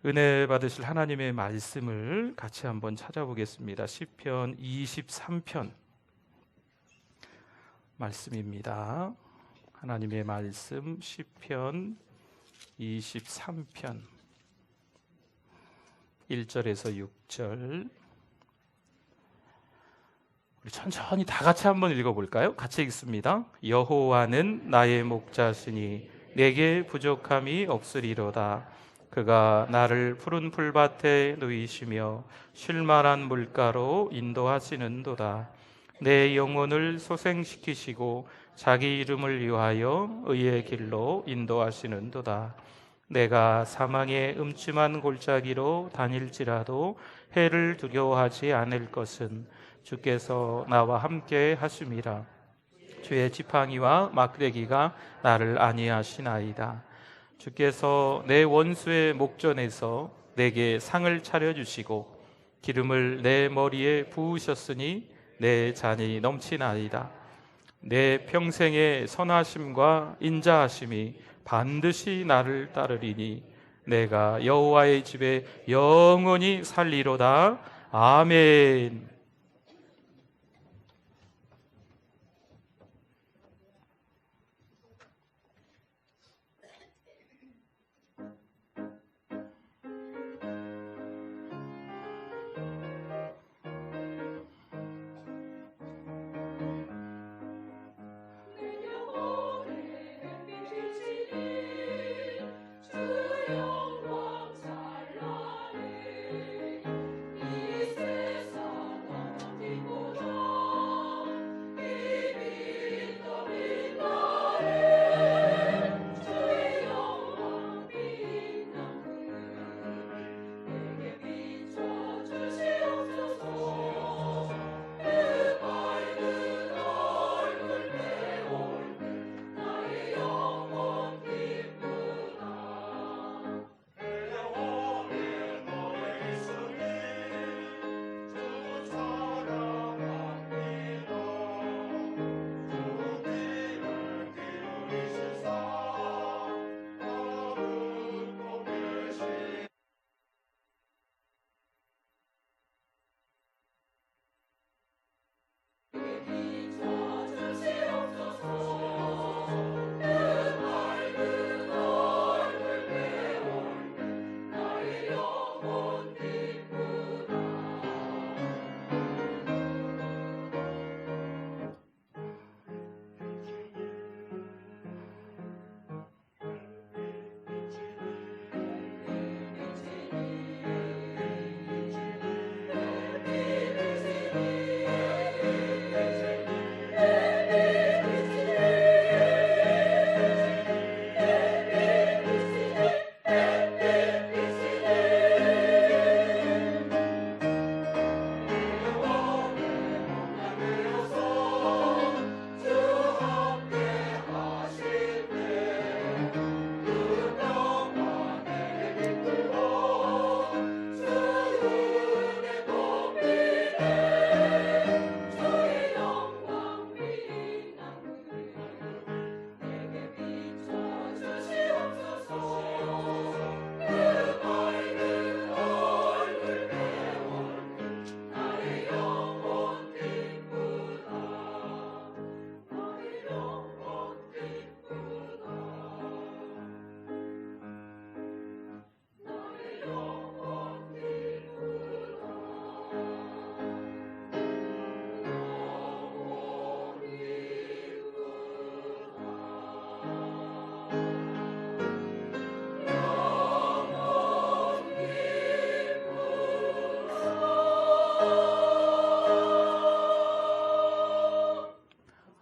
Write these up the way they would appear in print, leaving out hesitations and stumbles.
은혜 받으실 하나님의 말씀을 같이 한번 찾아보겠습니다. 시편 23편 말씀입니다. 하나님의 말씀 시편 23편 1절에서 6절, 우리 천천히 다 같이 한번 읽어볼까요? 같이 읽습니다. 여호와는 나의 목자시니 내게 부족함이 없으리로다. 그가 나를 푸른 풀밭에 누이시며 쉴만한 물가로 인도하시는도다. 내 영혼을 소생시키시고 자기 이름을 위하여 의의 길로 인도하시는도다. 내가 사망의 음침한 골짜기로 다닐지라도 해를 두려워하지 않을 것은 주께서 나와 함께 하심이라. 주의 지팡이와 막대기가 나를 안위하시나이다. 주께서 내 원수의 목전에서 내게 상을 차려주시고 기름을 내 머리에 부으셨으니 내 잔이 넘치나이다. 내 평생의 선하심과 인자하심이 반드시 나를 따르리니 내가 여호와의 집에 영원히 살리로다. 아멘.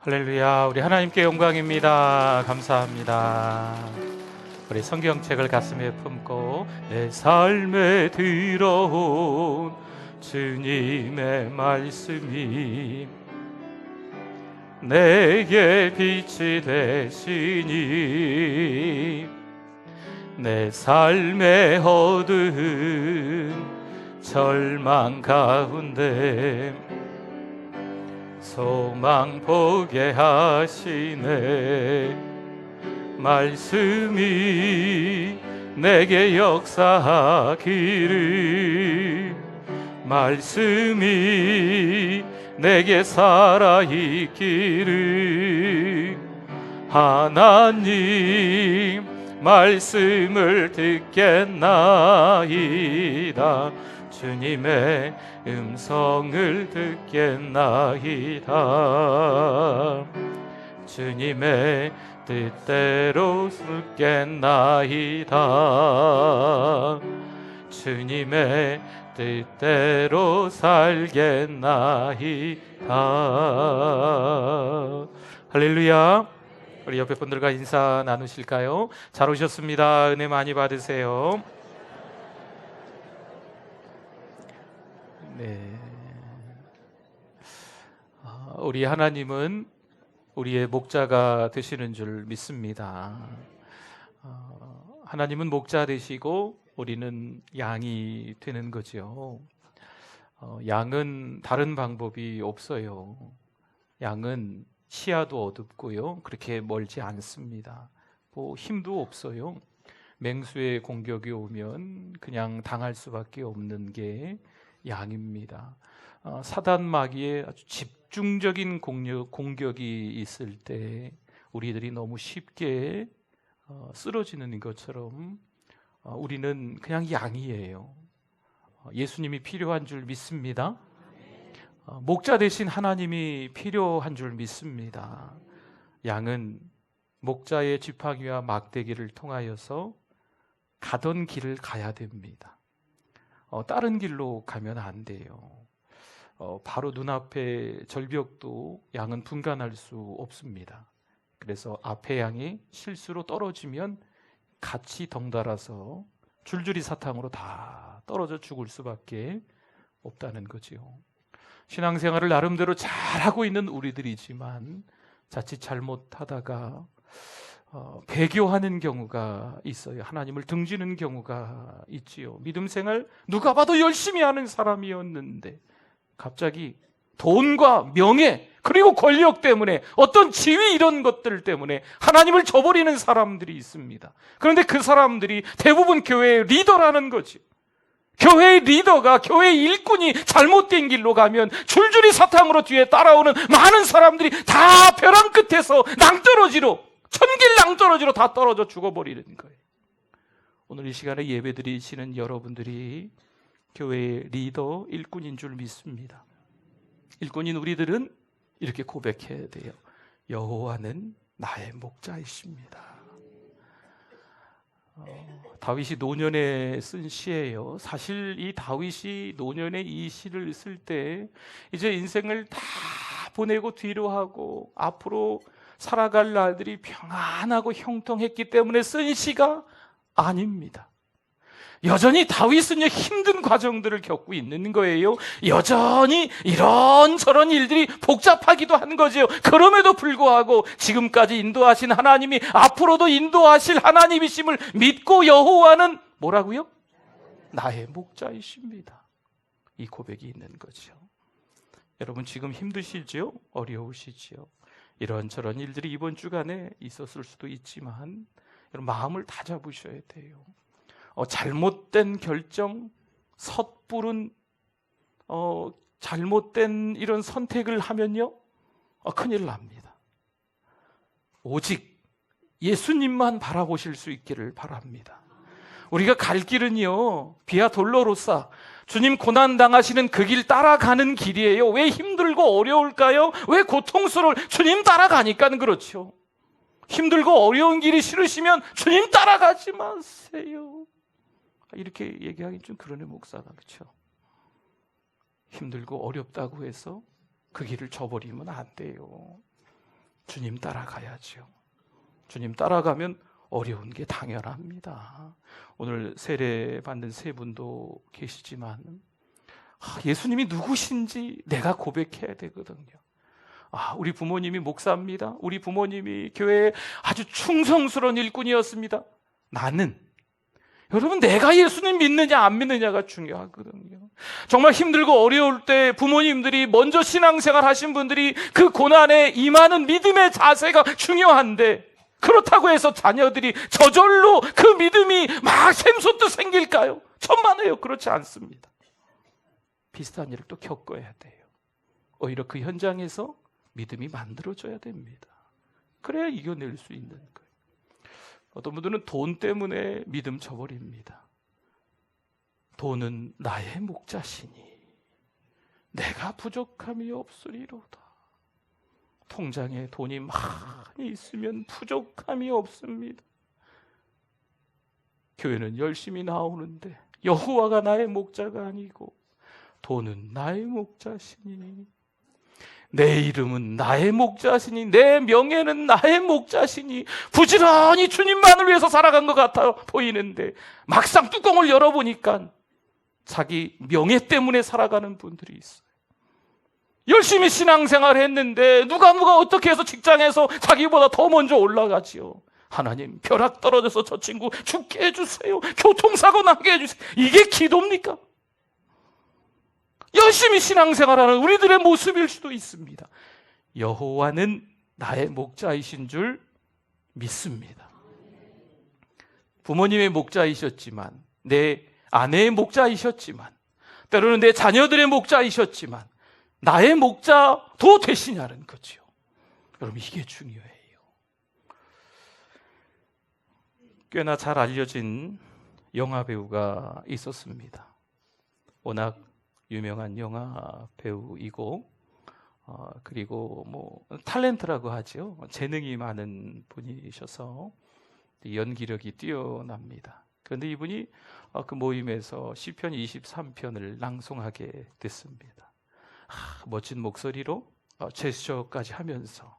할렐루야. 우리 하나님께 영광입니다. 감사합니다. 우리 성경책을 가슴에 품고 내 삶에 들어온 주님의 말씀이 내게 빛이 되시니 내 삶의 어두운 절망 가운데 소망 보게 하시네. 말씀이 내게 역사하기를, 말씀이 내게 살아있기를, 하나님 말씀을 듣겠나이다. 주님의 음성을 듣겠나이다. 주님의 뜻대로 살겠나이다. 주님의 뜻대로 살겠나이다. 할렐루야. 우리 옆에 분들과 인사 나누실까요? 잘 오셨습니다. 은혜 많이 받으세요. 네. 우리 하나님은 우리의 목자가 되시는 줄 믿습니다. 하나님은 목자 되시고 우리는 양이 되는 거죠. 양은 다른 방법이 없어요. 양은 시야도 어둡고요, 그렇게 멀지 않습니다. 뭐 힘도 없어요. 맹수의 공격이 오면 그냥 당할 수밖에 없는 게 양입니다. 사단 마귀의 아주 집중적인 공격이 있을 때 우리들이 너무 쉽게 쓰러지는 것처럼 우리는 그냥 양이에요. 예수님이 필요한 줄 믿습니다. 목자 되신 하나님이 필요한 줄 믿습니다. 양은 목자의 지팡이와 막대기를 통하여서 가던 길을 가야 됩니다. 다른 길로 가면 안 돼요. 바로 눈앞에 절벽도 양은 분간할 수 없습니다. 그래서 앞에 양이 실수로 떨어지면 같이 덩달아서 줄줄이 사탕으로 다 떨어져 죽을 수밖에 없다는 거지요. 신앙생활을 나름대로 잘하고 있는 우리들이지만 자칫 잘못하다가 배교하는 경우가 있어요. 하나님을 등지는 경우가 있지요. 믿음 생활 누가 봐도 열심히 하는 사람이었는데 갑자기 돈과 명예 그리고 권력 때문에, 어떤 지위 이런 것들 때문에 하나님을 저버리는 사람들이 있습니다. 그런데 그 사람들이 대부분 교회의 리더라는 거죠. 교회의 리더가, 교회의 일꾼이 잘못된 길로 가면 줄줄이 사탕으로 뒤에 따라오는 많은 사람들이 다 벼랑 끝에서 낭떠러지로, 천길 낭떠러지로 다 떨어져 죽어버리는 거예요. 오늘 이 시간에 예배드리시는 여러분들이 교회의 리더, 일꾼인 줄 믿습니다. 일꾼인 우리들은 이렇게 고백해야 돼요. 여호와는 나의 목자이십니다. 다윗이 노년에 쓴 시예요. 사실 이 다윗이 노년에 이 시를 쓸 때 이제 인생을 다 보내고 뒤로 하고 앞으로 살아갈 날들이 평안하고 형통했기 때문에 쓴 시가 아닙니다. 여전히 다윗은 힘든 과정들을 겪고 있는 거예요. 여전히 이런저런 일들이 복잡하기도 한 거죠. 그럼에도 불구하고 지금까지 인도하신 하나님이 앞으로도 인도하실 하나님이심을 믿고 여호와는 뭐라고요? 나의 목자이십니다. 이 고백이 있는 거죠. 여러분 지금 힘드시죠? 어려우시죠? 이런저런 일들이 이번 주간에 있었을 수도 있지만 여러분 마음을 다잡으셔야 돼요. 잘못된 결정, 섣부른 잘못된 이런 선택을 하면요 큰일 납니다. 오직 예수님만 바라보실 수 있기를 바랍니다. 우리가 갈 길은요 비아 돌로로사, 주님 고난당하시는 그 길 따라가는 길이에요. 왜 힘들고 어려울까요? 왜 고통스러울? 주님 따라가니까 그렇죠. 힘들고 어려운 길이 싫으시면 주님 따라가지 마세요. 이렇게 얘기하기 좀 그러네 목사가. 그렇죠? 힘들고 어렵다고 해서 그 길을 저버리면 안 돼요. 주님 따라가야죠. 주님 따라가면 어려운 게 당연합니다. 오늘 세례 받는 세 분도 계시지만 예수님이 누구신지 내가 고백해야 되거든요. 우리 부모님이 목사입니다. 우리 부모님이 교회에 아주 충성스러운 일꾼이었습니다. 나는, 여러분 내가 예수님 믿느냐 안 믿느냐가 중요하거든요. 정말 힘들고 어려울 때 부모님들이 먼저 신앙생활 하신 분들이 그 고난에 임하는 믿음의 자세가 중요한데 그렇다고 해서 자녀들이 저절로 그 믿음이 막 샘솟듯 생길까요? 천만에요. 그렇지 않습니다. 비슷한 일을 또 겪어야 돼요. 오히려 그 현장에서 믿음이 만들어져야 됩니다. 그래야 이겨낼 수 있는 거예요. 어떤 분들은 돈 때문에 믿음 저버립니다. 돈은 나의 목자시니 내가 부족함이 없으리로다. 통장에 돈이 많이 있으면 부족함이 없습니다. 교회는 열심히 나오는데 여호와가 나의 목자가 아니고 돈은 나의 목자시니, 내 이름은 나의 목자시니, 내 명예는 나의 목자시니, 부지런히 주님만을 위해서 살아간 것 같아 보이는데 막상 뚜껑을 열어보니까 자기 명예 때문에 살아가는 분들이 있어요. 열심히 신앙생활을 했는데 누가 어떻게 해서 직장에서 자기보다 더 먼저 올라가지요. 하나님, 벼락 떨어져서 저 친구 죽게 해주세요. 교통사고 나게 해주세요. 이게 기도입니까? 열심히 신앙생활하는 우리들의 모습일 수도 있습니다. 여호와는 나의 목자이신 줄 믿습니다. 부모님의 목자이셨지만, 내 아내의 목자이셨지만, 때로는 내 자녀들의 목자이셨지만 나의 목자도 되시냐는 거죠. 여러분, 이게 중요해요. 꽤나 잘 알려진 영화배우가 있었습니다. 워낙 유명한 영화배우이고 그리고 뭐 탤런트라고 하죠. 재능이 많은 분이셔서 연기력이 뛰어납니다. 그런데 이분이 그 모임에서 시편 23편을 낭송하게 됐습니다. 멋진 목소리로 제스처까지 하면서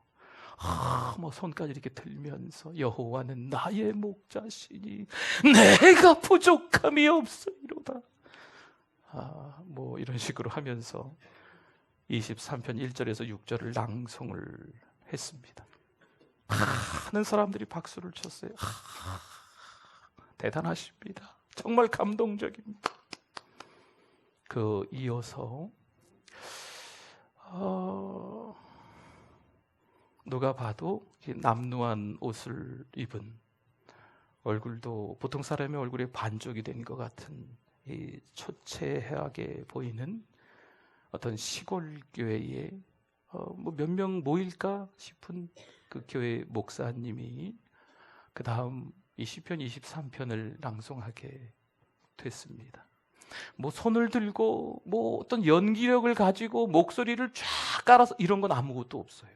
뭐 손까지 이렇게 들면서 여호와는 나의 목자시니 내가 부족함이 없으리로다. 뭐 이런 식으로 하면서 23편 1절에서 6절을 낭송을 했습니다. 많은 사람들이 박수를 쳤어요. 대단하십니다. 정말 감동적입니다. 그 이어서 누가 봐도 남루한 옷을 입은, 얼굴도 보통 사람의 얼굴에 반쪽이 된 것 같은 이 초췌하게 보이는 어떤 시골 교회에 뭐 몇 명 모일까 싶은 그 교회 목사님이 그 다음 이 시편 23편을 낭송하게 됐습니다. 뭐 손을 들고 뭐 어떤 연기력을 가지고 목소리를 쫙 깔아서 이런 건 아무것도 없어요.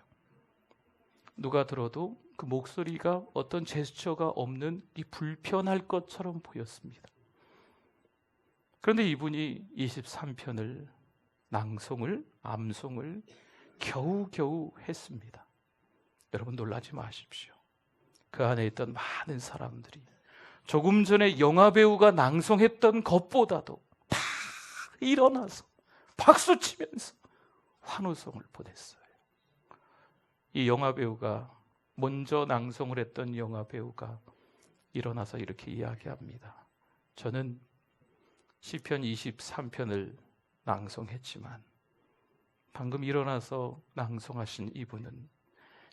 누가 들어도 그 목소리가 어떤 제스처가 없는 이 불편할 것처럼 보였습니다. 그런데 이분이 23편을 암송을 겨우겨우 했습니다. 여러분, 놀라지 마십시오. 그 안에 있던 많은 사람들이 조금 전에 영화배우가 낭송했던 것보다도 다 일어나서 박수치면서 환호성을 보냈어요. 이 영화배우가, 먼저 낭송을 했던 영화배우가 일어나서 이렇게 이야기합니다. 저는 시편 23편을 낭송했지만 방금 일어나서 낭송하신 이분은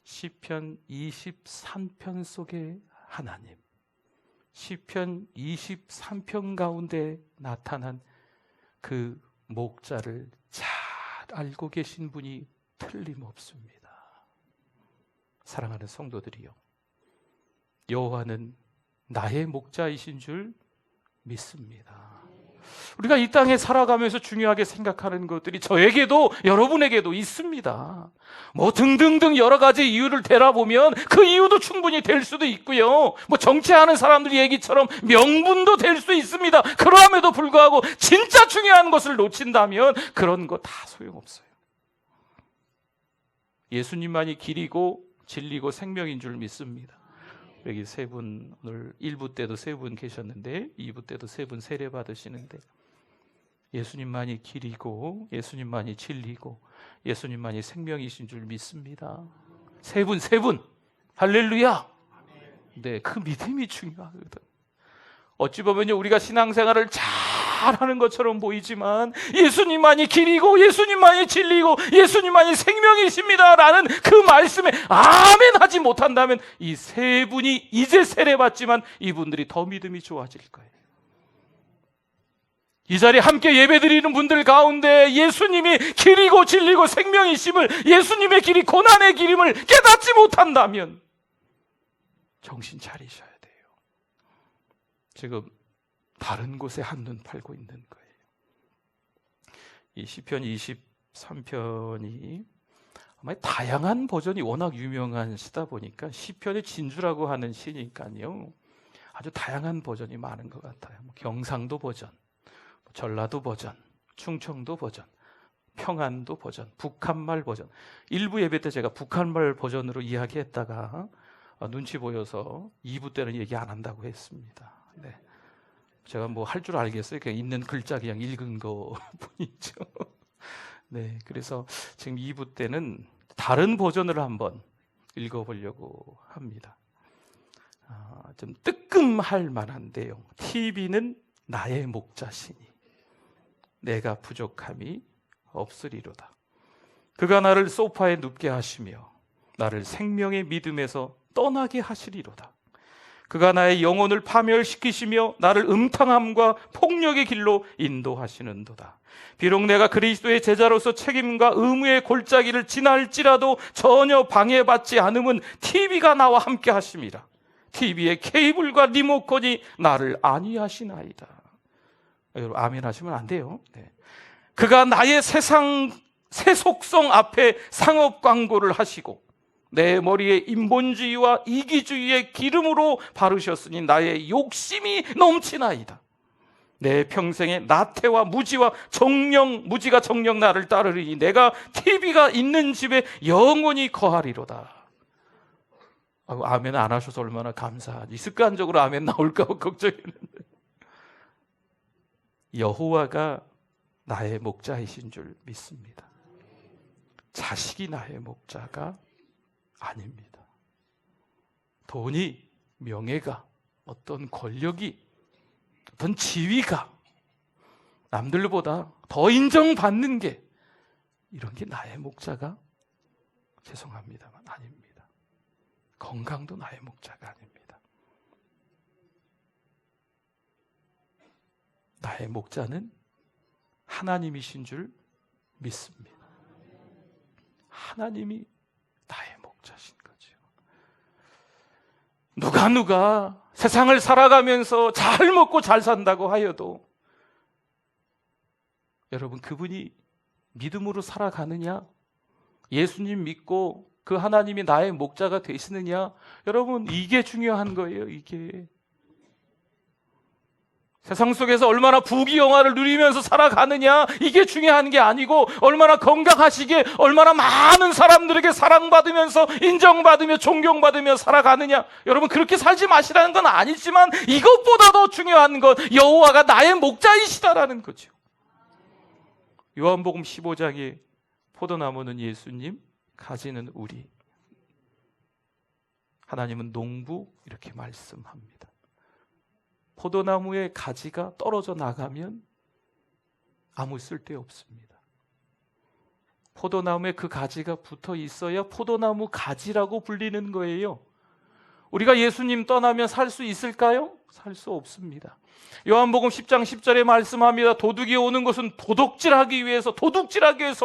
시편 23편 속의 하나님, 시편 23편 가운데 나타난 그 목자를 잘 알고 계신 분이 틀림없습니다. 사랑하는 성도들이요, 여호와는 나의 목자이신 줄 믿습니다. 우리가 이 땅에 살아가면서 중요하게 생각하는 것들이 저에게도 여러분에게도 있습니다. 뭐 등등등 여러 가지 이유를 대라보면 그 이유도 충분히 될 수도 있고요, 뭐 정치하는 사람들 얘기처럼 명분도 될 수 있습니다. 그럼에도 불구하고 진짜 중요한 것을 놓친다면 그런 거 다 소용없어요. 예수님만이 길이고 진리고 생명인 줄 믿습니다. 여기 세 분, 오늘 1부 때도 세 분 계셨는데 2부 때도 세 분 세례 받으시는데, 예수님만이 길이고 예수님만이 진리고 예수님만이 생명이신 줄 믿습니다. 세 분 할렐루야. 네, 그 믿음이 중요하거든. 어찌 보면요, 우리가 신앙생활을 잘 잘하는 것처럼 보이지만 예수님만이 길이고 예수님만이 진리고 예수님만이 생명이십니다 라는 그 말씀에 아멘 하지 못한다면 이 세 분이 이제 세례받지만 이분들이 더 믿음이 좋아질 거예요. 이 자리에 함께 예배드리는 분들 가운데 예수님이 길이고 진리고 생명이심을, 예수님의 길이 고난의 길임을 깨닫지 못한다면 정신 차리셔야 돼요. 지금 다른 곳에 한눈 팔고 있는 거예요. 이 시편 23편이 아마 다양한 버전이 워낙 유명한 시다 보니까 시편의 진주라고 하는 시니까요, 아주 다양한 버전이 많은 것 같아요. 경상도 버전, 전라도 버전, 충청도 버전, 평안도 버전, 북한말 버전. 일부 예배 때 제가 북한말 버전으로 이야기했다가 눈치 보여서 2부 때는 얘기 안 한다고 했습니다. 네. 제가 뭐 할 줄 알겠어요. 그냥 있는 글자 그냥 읽은 거 뿐이죠. 네, 그래서 지금 2부 때는 다른 버전을 한번 읽어보려고 합니다. 좀 뜨끔할 만한 내용. TV는 나의 목자시니 내가 부족함이 없으리로다. 그가 나를 소파에 눕게 하시며 나를 생명의 믿음에서 떠나게 하시리로다. 그가 나의 영혼을 파멸시키시며 나를 음탕함과 폭력의 길로 인도하시는도다. 비록 내가 그리스도의 제자로서 책임과 의무의 골짜기를 지날지라도 전혀 방해받지 않음은 TV가 나와 함께 하심이라. TV의 케이블과 리모컨이 나를 안위하시나이다. 여러분 아멘 하시면 안 돼요. 네. 그가 나의 세속성 앞에 상업 광고를 하시고 내 머리에 인본주의와 이기주의의 기름으로 바르셨으니 나의 욕심이 넘치나이다. 내 평생에 나태와 무지와 무지가 정령 나를 따르리니 내가 TV가 있는 집에 영원히 거하리로다. 아멘 안 하셔서 얼마나 감사하지. 습관적으로 아멘 나올까 걱정했는데, 여호와가 나의 목자이신 줄 믿습니다. 자식이 나의 목자가 아닙니다. 돈이, 명예가, 어떤 권력이, 어떤 지위가 남들보다 더 인정받는 게, 이런 게 나의 목자가 죄송합니다만 아닙니다. 건강도 나의 목자가 아닙니다. 나의 목자는 하나님이신 줄 믿습니다. 하나님이 나의 목자신 거죠. 누가 세상을 살아가면서 잘 먹고 잘 산다고 하여도 여러분 그분이 믿음으로 살아가느냐, 예수님 믿고 그 하나님이 나의 목자가 되시느냐, 여러분 이게 중요한 거예요. 이게 세상 속에서 얼마나 부귀영화를 누리면서 살아가느냐, 이게 중요한 게 아니고 얼마나 건강하시게, 얼마나 많은 사람들에게 사랑받으면서 인정받으며 존경받으며 살아가느냐, 여러분 그렇게 살지 마시라는 건 아니지만 이것보다 더 중요한 건 여호와가 나의 목자이시다라는 거죠. 요한복음 15장에 포도나무는 예수님, 가지는 우리, 하나님은 농부, 이렇게 말씀합니다. 포도나무의 가지가 떨어져 나가면 아무 쓸데 없습니다. 포도나무에 그 가지가 붙어 있어야 포도나무 가지라고 불리는 거예요. 우리가 예수님 떠나면 살 수 있을까요? 살 수 없습니다. 요한복음 10장 10절에 말씀합니다. 도둑이 오는 것은 도둑질하기 위해서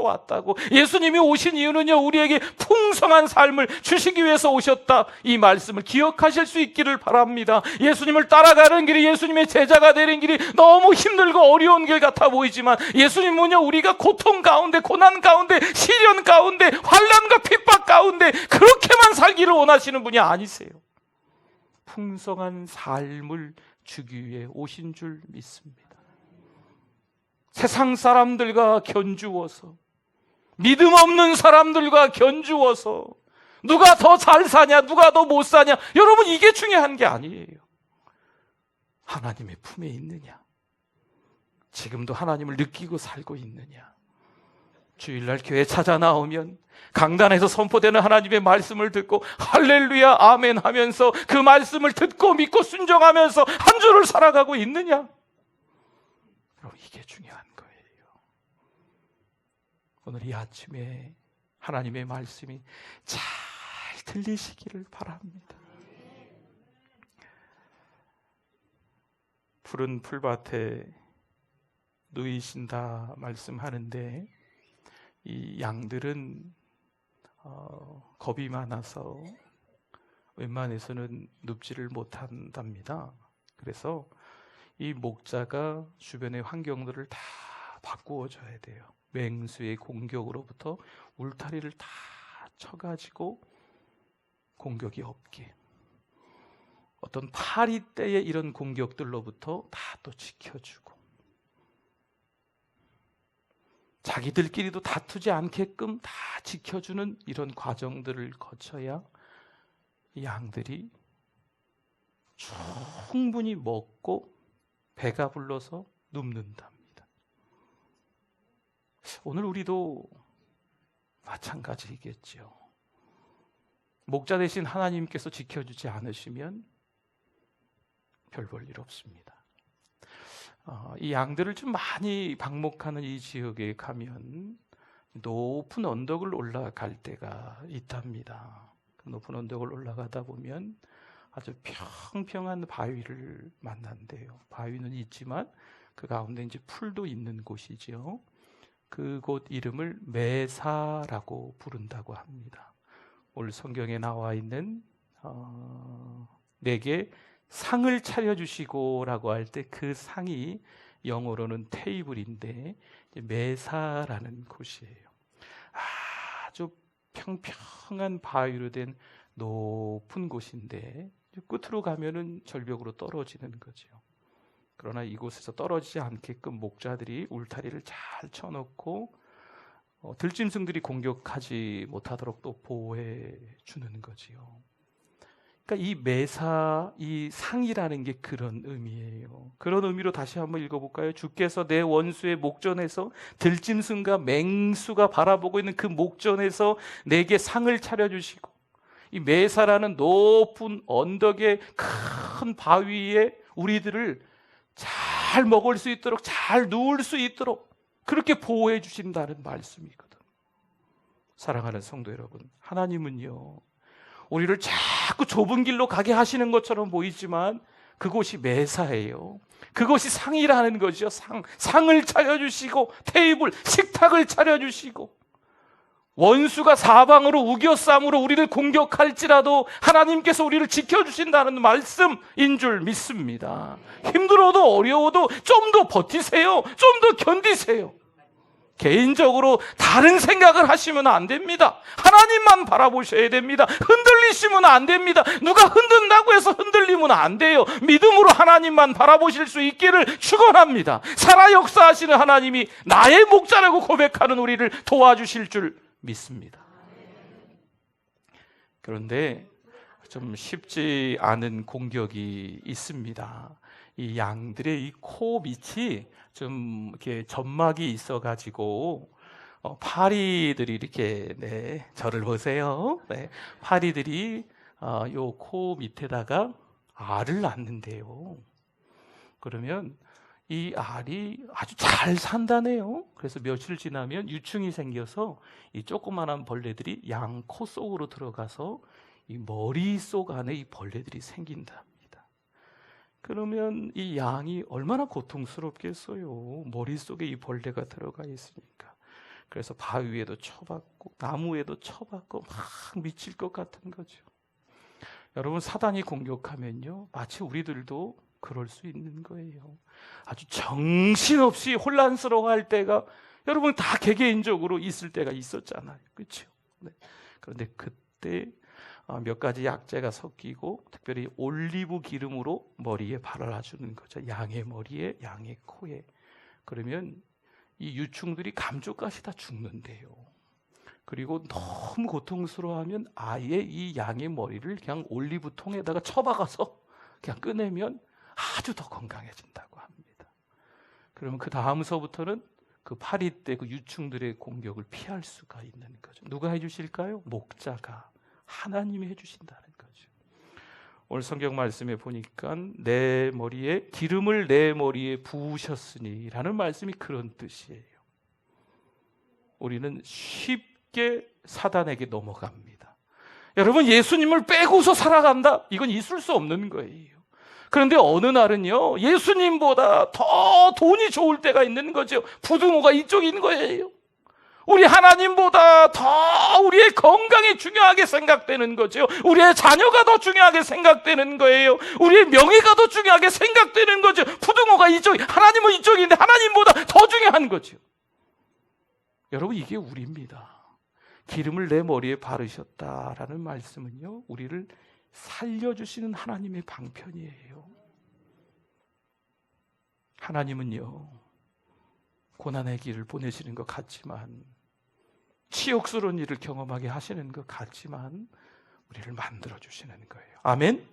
왔다고. 예수님이 오신 이유는요, 우리에게 풍성한 삶을 주시기 위해서 오셨다. 이 말씀을 기억하실 수 있기를 바랍니다. 예수님을 따라가는 길이, 예수님의 제자가 되는 길이 너무 힘들고 어려운 길 같아 보이지만 예수님은요, 우리가 고통 가운데, 고난 가운데, 시련 가운데, 환난과 핍박 가운데 그렇게만 살기를 원하시는 분이 아니세요. 풍성한 삶을 주기 위해 오신 줄 믿습니다. 세상 사람들과 견주어서, 믿음 없는 사람들과 견주어서 누가 더 잘 사냐, 누가 더 못 사냐, 여러분 이게 중요한 게 아니에요. 하나님의 품에 있느냐, 지금도 하나님을 느끼고 살고 있느냐. 주일날 교회 찾아 나오면 강단에서 선포되는 하나님의 말씀을 듣고 할렐루야 아멘 하면서 그 말씀을 듣고 믿고 순종하면서 한 주를 살아가고 있느냐? 여러분, 이게 중요한 거예요. 오늘 이 아침에 하나님의 말씀이 잘 들리시기를 바랍니다. 푸른 풀밭에 누이신다 말씀하는데, 이 양들은 겁이 많아서 웬만해서는 눕지를 못한답니다. 그래서 이 목자가 주변의 환경들을 다 바꾸어 줘야 돼요. 맹수의 공격으로부터 울타리를 다 쳐가지고 공격이 없게, 어떤 파리 때의 이런 공격들로부터 다 또 지켜주고, 자기들끼리도 다투지 않게끔 다 지켜주는 이런 과정들을 거쳐야 이 양들이 충분히 먹고 배가 불러서 눕는답니다. 오늘 우리도 마찬가지겠죠. 목자 대신 하나님께서 지켜주지 않으시면 별 볼 일 없습니다. 이 양들을 좀 많이 방목하는 이 지역에 가면 높은 언덕을 올라갈 때가 있답니다. 그 높은 언덕을 올라가다 보면 아주 평평한 바위를 만난대요. 바위는 있지만 그 가운데 이제 풀도 있는 곳이지요. 그곳 이름을 메사라고 부른다고 합니다. 오늘 성경에 나와 있는 내게 상을 차려주시고 라고 할 때 그 상이 영어로는 테이블인데 메사라는 곳이에요. 아주 평평한 바위로 된 높은 곳인데 끝으로 가면은 절벽으로 떨어지는 거죠. 그러나 이곳에서 떨어지지 않게끔 목자들이 울타리를 잘 쳐놓고 들짐승들이 공격하지 못하도록 또 보호해 주는 거지요. 그러니까 이 메사, 이 상이라는 게 그런 의미예요. 그런 의미로 다시 한번 읽어볼까요? 주께서 내 원수의 목전에서 들짐승과 맹수가 바라보고 있는 그 목전에서 내게 상을 차려주시고, 이 메사라는 높은 언덕의 큰 바위에 우리들을 잘 먹을 수 있도록, 잘 누울 수 있도록 그렇게 보호해 주신다는 말씀이거든. 사랑하는 성도 여러분, 하나님은요, 우리를 자꾸 좁은 길로 가게 하시는 것처럼 보이지만 그곳이 메사예요. 그것이 상이라는 거죠. 상을 차려주시고, 테이블, 식탁을 차려주시고, 원수가 사방으로 우겨쌈으로 우리를 공격할지라도 하나님께서 우리를 지켜주신다는 말씀인 줄 믿습니다. 힘들어도 어려워도 좀 더 버티세요. 좀 더 견디세요. 개인적으로 다른 생각을 하시면 안 됩니다. 하나님만 바라보셔야 됩니다. 흔들리시면 안 됩니다. 누가 흔든다고 해서 흔들리면 안 돼요. 믿음으로 하나님만 바라보실 수 있기를 축원합니다. 살아 역사하시는 하나님이 나의 목자라고 고백하는 우리를 도와주실 줄 믿습니다. 그런데 좀 쉽지 않은 공격이 있습니다. 이 양들의 이 코 밑이 좀 이렇게 점막이 있어가지고 파리들이 이렇게, 저를 보세요. 파리들이 요 코 밑에다가 알을 낳는데요. 그러면 이 알이 아주 잘 산다네요. 그래서 며칠 지나면 유충이 생겨서 이 조그만한 벌레들이 양 코 속으로 들어가서 이 머리 속 안에 이 벌레들이 생긴답니다. 그러면 이 양이 얼마나 고통스럽겠어요. 머릿속에 이 벌레가 들어가 있으니까. 그래서 바위 위에도 쳐박고 나무 위에도 쳐박고 막 미칠 것 같은 거죠. 여러분, 사단이 공격하면요, 마치 우리들도 그럴 수 있는 거예요. 아주 정신없이 혼란스러워할 때가 여러분 다 개개인적으로 있을 때가 있었잖아요. 그렇죠? 네. 그런데 그때 몇 가지 약재가 섞이고 특별히 올리브 기름으로 머리에 발라주는 거죠. 양의 머리에, 양의 코에. 그러면 이 유충들이 감쪽같이 다 죽는데요. 그리고 너무 고통스러워하면 아예 이 양의 머리를 그냥 올리브 통에다가 쳐박아서 그냥 꺼내면 아주 더 건강해진다고 합니다. 그러면 그 다음서부터는 그 파리 때 그 유충들의 공격을 피할 수가 있는 거죠. 누가 해주실까요? 목자가, 하나님이 해주신다는 거죠. 오늘 성경 말씀에 보니까 내 머리에 기름을 내 머리에 부으셨으니 라는 말씀이 그런 뜻이에요. 우리는 쉽게 사단에게 넘어갑니다. 여러분, 예수님을 빼고서 살아간다? 이건 있을 수 없는 거예요. 그런데 어느 날은요, 예수님보다 더 돈이 좋을 때가 있는 거죠. 부등호가 이쪽인 거예요. 우리 하나님보다 더 우리의 건강이 중요하게 생각되는 거죠. 우리의 자녀가 더 중요하게 생각되는 거예요. 우리의 명예가 더 중요하게 생각되는 거죠. 부등호가 이쪽, 하나님은 이쪽인데 하나님보다 더 중요한 거죠. 여러분, 이게 우리입니다. 기름을 내 머리에 바르셨다라는 말씀은요, 우리를 살려주시는 하나님의 방편이에요. 하나님은요, 고난의 길을 보내시는 것 같지만, 치욕스러운 일을 경험하게 하시는 것 같지만 우리를 만들어주시는 거예요. 아멘?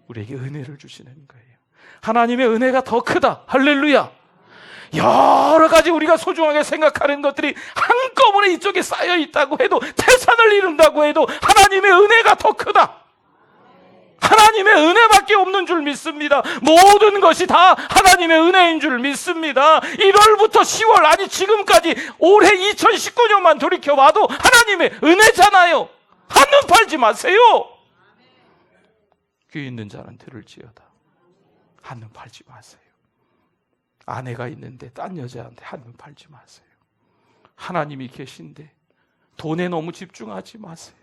우리에게 은혜를 주시는 거예요. 하나님의 은혜가 더 크다. 할렐루야. 여러 가지 우리가 소중하게 생각하는 것들이 한꺼번에 이쪽에 쌓여 있다고 해도, 태산을 이룬다고 해도 하나님의 은혜가 더 크다. 하나님의 은혜밖에 없는 줄 믿습니다. 모든 것이 다 하나님의 은혜인 줄 믿습니다. 1월부터 10월, 아니 지금까지 올해 2019년만 돌이켜봐도 하나님의 은혜잖아요. 한눈 팔지 마세요. 귀 있는 자는 들을지어다. 한눈 팔지 마세요. 아내가 있는데 딴 여자한테 한눈 팔지 마세요. 하나님이 계신데 돈에 너무 집중하지 마세요.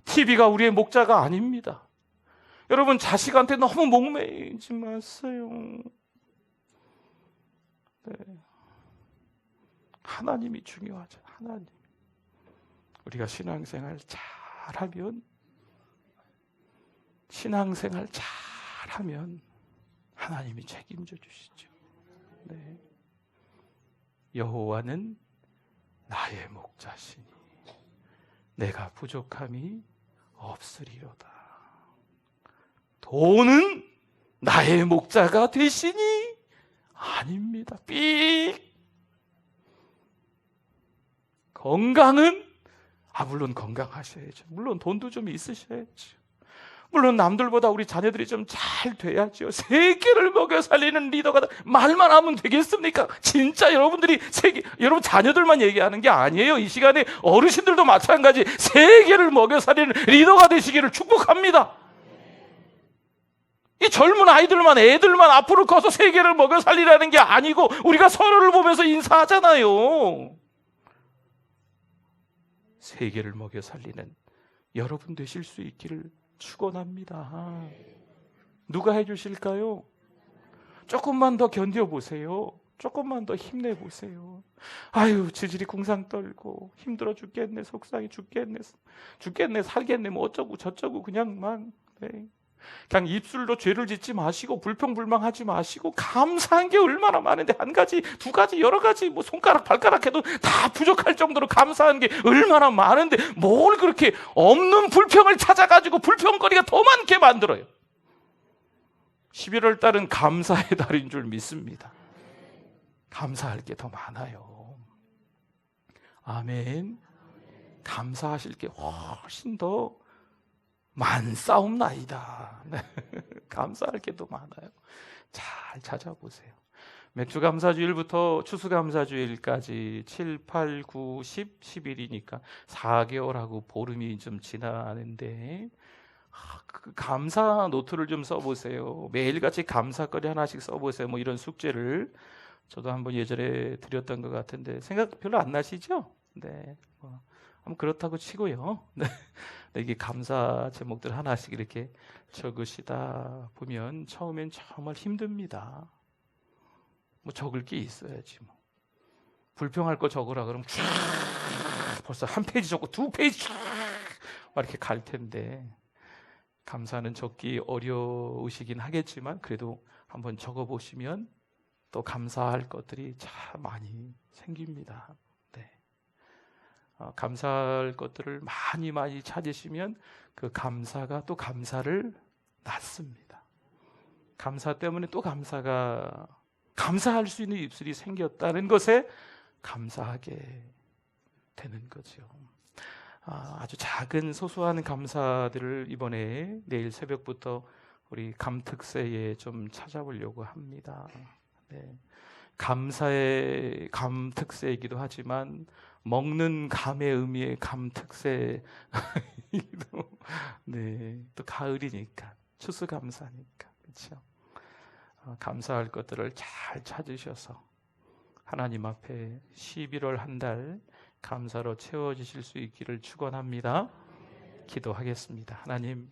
TV가 우리의 목자가 아닙니다. 여러분, 자식한테 너무 목매이지 마세요. 네. 하나님이 중요하죠. 하나님. 우리가 신앙생활 잘하면 하나님이 책임져 주시죠. 네. 여호와는 나의 목자시니 내가 부족함이 없으리로다. 돈은 나의 목자가 되시니 아닙니다. 삑. 건강은 물론 건강하셔야죠. 물론 돈도 좀 있으셔야죠. 물론 남들보다 우리 자녀들이 좀 잘 돼야죠. 세계를 먹여 살리는 리더가 말만 하면 되겠습니까? 진짜 여러분들이 여러분 자녀들만 얘기하는 게 아니에요. 이 시간에 어르신들도 마찬가지, 세계를 먹여 살리는 리더가 되시기를 축복합니다. 이 젊은 애들만 앞으로 커서 세계를 먹여 살리라는 게 아니고, 우리가 서로를 보면서 인사하잖아요. 세계를 먹여 살리는 여러분 되실 수 있기를 축원합니다. 누가 해주실까요? 조금만 더 견뎌보세요. 조금만 더 힘내보세요. 지질이 궁상 떨고 힘들어 죽겠네, 속상해 죽겠네, 살겠네, 뭐 어쩌고 저쩌고 그냥 그냥 입술로 죄를 짓지 마시고 불평불만하지 마시고, 감사한 게 얼마나 많은데, 한 가지, 두 가지, 여러 가지, 뭐 손가락 발가락 해도 다 부족할 정도로 감사한 게 얼마나 많은데, 뭘 그렇게 없는 불평을 찾아가지고 불평거리가 더 많게 만들어요. 11월 달은 감사의 달인 줄 믿습니다. 감사할 게 더 많아요. 아멘. 감사하실 게 훨씬 더 만싸움나이다. 감사할 게 더 많아요. 잘 찾아보세요. 맥주감사주일부터 추수감사주일까지 7, 8, 9, 10, 11이니까 4개월하고 보름이 좀 지나는데, 그 감사 노트를 좀 써보세요. 매일같이 감사거리 하나씩 써보세요. 뭐 이런 숙제를 저도 한번 예전에 드렸던 것 같은데 생각 별로 안 나시죠? 네. 한번 그렇다고 치고요. 네. 이게 감사 제목들 하나씩 이렇게 적으시다 보면 처음엔 정말 힘듭니다. 뭐 적을 게 있어야지. 뭐 불평할 거 적으라 그러면 벌써 한 페이지 적고 두 페이지 막 이렇게 갈 텐데, 감사는 적기 어려우시긴 하겠지만 그래도 한번 적어보시면 또 감사할 것들이 참 많이 생깁니다. 네. 감사할 것들을 많이 찾으시면 그 감사가 또 감사를 낳습니다. 감사 때문에 또 감사할 수 있는 입술이 생겼다는 것에 감사하게 되는 거죠. 아주 작은 소소한 감사들을 이번에 내일 새벽부터 우리 감특세에 좀 찾아보려고 합니다. 네. 감사의 감특세이기도 하지만 먹는 감의 의미의 감특세이기도 네, 또 가을이니까 추수감사니까 그렇죠. 감사할 것들을 잘 찾으셔서 하나님 앞에 11월 한 달 감사로 채워지실 수 있기를 축원합니다. 기도하겠습니다. 하나님,